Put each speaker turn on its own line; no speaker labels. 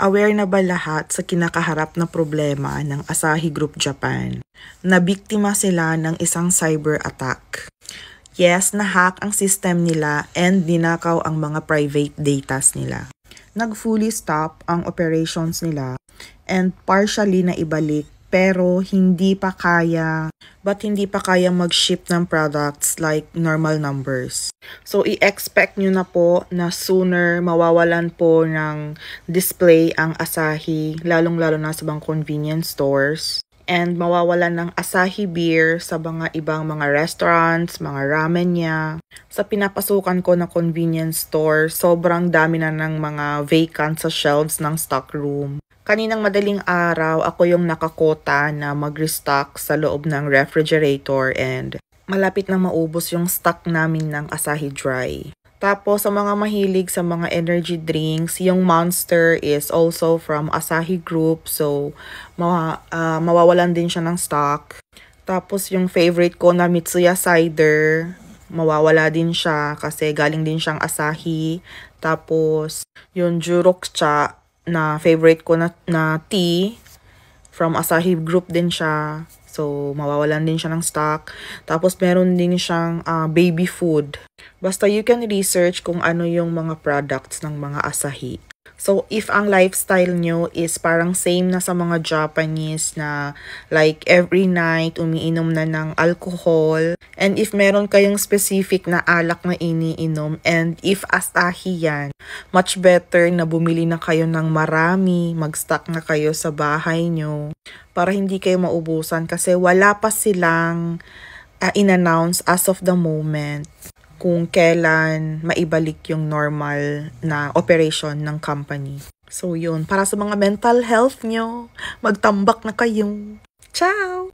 Aware na ba lahat sa kinakaharap na problema ng Asahi Group Japan? Nabiktima sila ng isang cyber attack. Yes, na-hack ang system nila and dinakaw ang mga private datas nila. Nag-fully stop ang operations nila and partially na ibalik pero hindi pa kaya mag-ship ng products like normal numbers. So, i-expect nyo na po na sooner mawawalan po ng display ang Asahi, lalong-lalo na sa mga convenience stores. And mawawalan ng Asahi beer sa mga ibang mga restaurants, mga ramen niya. Sa pinapasukan ko na convenience store, sobrang dami na ng mga vacant sa shelves ng stock room. Kaninang madaling araw, ako yung nakakota na mag-restock sa loob ng refrigerator and malapit na maubos yung stock namin ng Asahi Dry. Tapos sa mga mahilig sa mga energy drinks, yung Monster is also from Asahi Group, so mawawalan din siya ng stock. Tapos yung favorite ko na Mitsuya Cider, mawawala din siya kasi galing din siyang Asahi. Tapos yung Jurokcha na favorite ko na tea, from Asahi Group din siya. So, mawawalan din siya ng stock. Tapos, meron din siyang baby food. Basta you can research kung ano yung mga products ng mga Asahi. So, if ang lifestyle nyo is parang same na sa mga Japanese na like every night umiinom na ng alcohol, and if meron kayong specific na alak na iniinom, and if Asahi yan, much better na bumili na kayo ng marami, mag-stock na kayo sa bahay nyo para hindi kayo maubusan kasi wala pa silang in-announce as of the moment kung kailan maibalik yung normal na operation ng company. So yun, para sa mga mental health nyo, magtambak na kayo. Ciao!